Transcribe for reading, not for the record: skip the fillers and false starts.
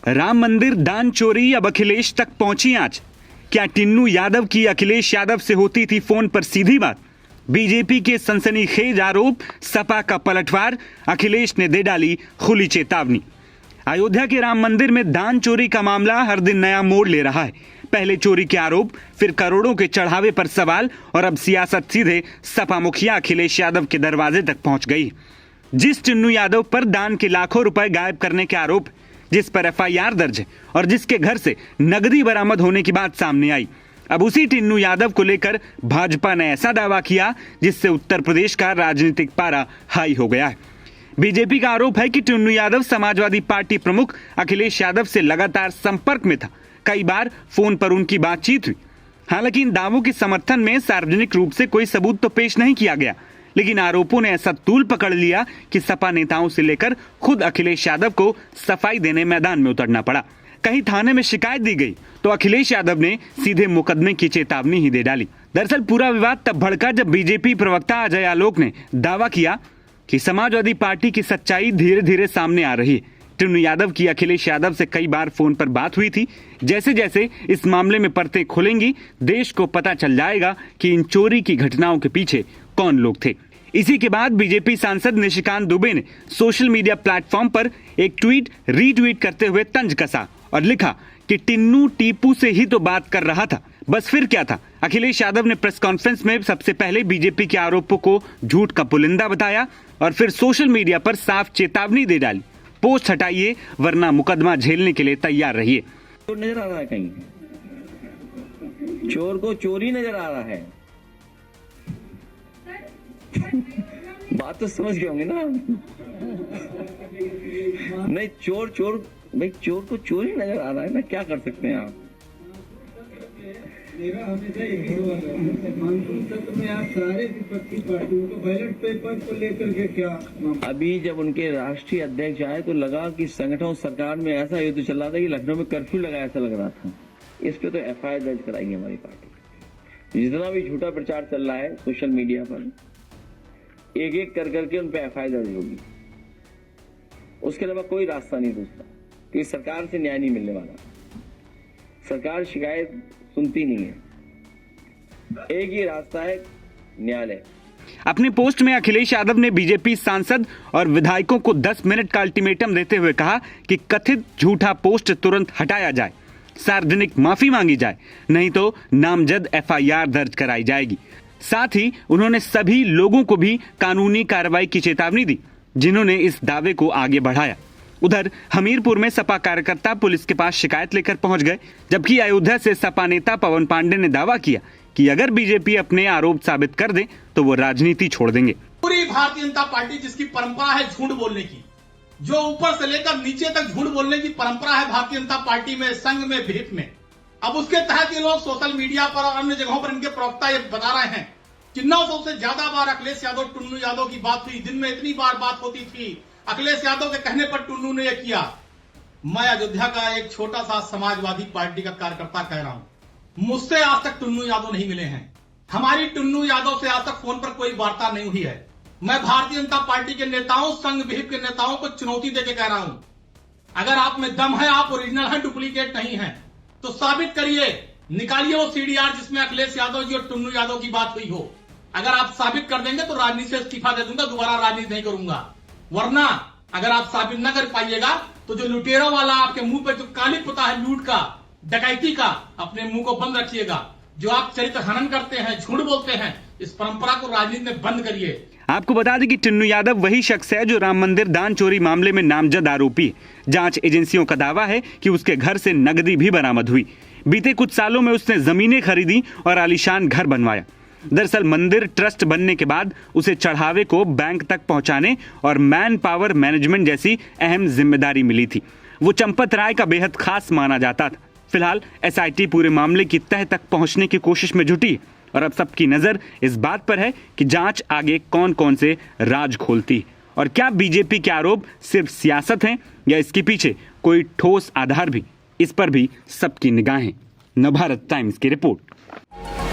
राम मंदिर दान चोरी अब अखिलेश तक पहुंची आंच। क्या टिन्नू यादव की अखिलेश यादव से होती थी फोन पर सीधी बात? बीजेपी के सनसनीखेज आरोप, सपा का पलटवार, अखिलेश ने दे डाली खुली चेतावनी। अयोध्या के राम मंदिर में दान चोरी का मामला हर दिन नया मोड़ ले रहा है। पहले चोरी के आरोप, फिर करोड़ों के चढ़ावे पर सवाल और अब सियासत सीधे सपा मुखिया अखिलेश यादव के दरवाजे तक पहुंच गई। जिस टिन्नू यादव पर दान के लाखों रुपए गायब करने के आरोप, जिस पर एफआईआर दर्ज है और जिसके घर से नकदी बरामद होने की बात सामने आई, अब उसी टिन्नू यादव को लेकर भाजपा ने ऐसा दावा किया जिससे उत्तर प्रदेश का राजनीतिक पारा हाई हो गया है। बीजेपी का आरोप है कि टिन्नू यादव समाजवादी पार्टी प्रमुख अखिलेश यादव से लगातार संपर्क में था। कई बार फोन पर उनकी बातचीत हुई। हालांकि इन दावों के समर्थन में सार्वजनिक रूप से कोई सबूत तो पेश नहीं किया गया, लेकिन आरोपों ने ऐसा तूल पकड़ लिया कि सपा नेताओं से लेकर खुद अखिलेश यादव को सफाई देने मैदान में उतरना पड़ा। कहीं थाने में शिकायत दी गई तो अखिलेश यादव ने सीधे मुकदमे की चेतावनी ही दे डाली। दरअसल पूरा विवाद तब भड़का जब बीजेपी प्रवक्ता अजय आलोक ने दावा किया कि समाजवादी पार्टी की सच्चाई धीरे धीरे सामने आ रही है। टिन्नू यादव की अखिलेश यादव से कई बार फोन पर बात हुई थी। जैसे जैसे इस मामले में परतें खुलेंगी, देश को पता चल जाएगा कि इन चोरी की घटनाओं के पीछे कौन लोग थे। इसी के बाद बीजेपी सांसद निशिकांत दुबे ने सोशल मीडिया प्लेटफॉर्म पर एक ट्वीट रीट्वीट करते हुए तंज कसा और लिखा कि टिन्नू टीपू से ही तो बात कर रहा था। बस फिर क्या था? अखिलेश यादव ने प्रेस कॉन्फ्रेंस में सबसे पहले बीजेपी के आरोपों को झूठ का पुलिंदा बताया और फिर सोशल मीडिया पर साफ चेतावनी दे डाली, पोस्ट हटाइए वरना मुकदमा झेलने के लिए तैयार रहिए। नजर आ रहा है, कहीं चोर को चोरी नजर आ रहा है। बात तो समझ गए होंगे ना? नहीं, चोर भाई, चोर को चोरी नजर आ रहा है ना, क्या कर सकते हैं आप? मेरा हमेशा मानसून सत्र में आप सारे विपक्षी पार्टियों को बैलेट पेपर को लेकर के क्या? अभी जब उनके राष्ट्रीय अध्यक्ष आए तो लगा कि संगठन सरकार में ऐसा युद्ध चल रहा था कि लखनऊ में कर्फ्यू लगा, ऐसा लग रहा था। इस पे तो एफआईआर दर्ज कराएगी हमारी पार्टी। जितना भी झूठा प्रचार चल रहा है सोशल मीडिया पर, एक एक कर करके उन पे एफआईआर दर्ज होगी। उसके अलावा कोई रास्ता नहीं दूसरा, कि सरकार से न्याय नहीं मिलने वाला। सरकार शिकायत सुनती नहीं है, एक ही रास्ता है, न्यायालय। अपने पोस्ट में अखिलेश यादव ने बीजेपी सांसद और विधायकों को 10 मिनट का अल्टीमेटम देते हुए कहा कि कथित झूठा पोस्ट तुरंत हटाया जाए, सार्वजनिक माफी मांगी जाए, नहीं तो नामजद एफआईआर दर्ज कराई जाएगी। साथ ही उन्होंने सभी लोगों को भी कानूनी कार्रवाई की चेतावनी दी जिन्होंने इस दावे को आगे बढ़ाया। उधर हमीरपुर में सपा कार्यकर्ता पुलिस के पास शिकायत लेकर पहुंच गए, जबकि अयोध्या से सपा नेता पवन पांडे ने दावा किया कि अगर बीजेपी अपने आरोप साबित कर दे तो वो राजनीति छोड़ देंगे। पूरी भारतीय जनता पार्टी जिसकी परंपरा है झूठ बोलने की, जो ऊपर से लेकर नीचे तक झूठ बोलने की परंपरा है भारतीय जनता पार्टी में, संघ में, विहिप में, अब उसके तहत ये लोग सोशल मीडिया पर और अन्य जगहों पर इनके प्रवक्ता ये बता रहे हैं कि 900 से ज्यादा बार अखिलेश यादव टिन्नू यादव की बात हुई। दिन में इतनी बार बात होती थी, अखिलेश यादव के कहने पर टुन्नू ने यह किया। मैं अयोध्या का एक छोटा सा समाजवादी पार्टी का कार्यकर्ता कह रहा हूं, मुझसे आज तक टुन्नू यादव नहीं मिले हैं। हमारी टुन्नू यादव से आज तक फोन पर कोई वार्ता नहीं हुई है। मैं भारतीय जनता पार्टी के नेताओं, संघ विहिप के नेताओं को चुनौती देकर कह रहा हूं, अगर आप में दम है, आप ओरिजिनल है, डुप्लीकेट नहीं है, तो साबित करिए, निकालिए वो सीडीआर जिसमें अखिलेश यादव जी और टुन्नू यादव की बात हुई हो। अगर आप साबित कर देंगे तो राजनीति से इस्तीफा दे दूंगा, दोबारा राजनीति नहीं करूंगा। वरना अगर आप साबित न कर पाइएगा तो जो लुटेरा वाला आपके मुंह पे जो काली पुता है लूट का, डकैती का, अपने मुंह को बंद रखिएगा। जो आप चरित्र हनन करते हैं, झूठ बोलते हैं, इस परंपरा को राजनीति में बंद करिए। आपको बता दें कि टिन्नू यादव वही शख्स है जो राम मंदिर दान चोरी मामले में नामजद आरोपी है। जांच एजेंसियों का दावा है कि उसके घर से नकदी भी बरामद हुई। बीते कुछ सालों में उसने जमीनें खरीदी और आलीशान घर बनवाया। दरअसल मंदिर ट्रस्ट बनने के बाद उसे चढ़ावे को बैंक तक पहुंचाने और मैन पावर मैनेजमेंट जैसी अहम जिम्मेदारी मिली थी। वो चंपत राय का बेहद खास माना जाता था। फिलहाल एसआईटी पूरे मामले की तह तक पहुंचने की कोशिश में जुटी है और अब सबकी नजर इस बात पर है कि जांच आगे कौन कौन से राज खोलती है और क्या बीजेपी के आरोप सिर्फ सियासत हैं या इसके पीछे कोई ठोस आधार भी। इस पर भी सबकी निगाहें। नवभारत टाइम्स की रिपोर्ट।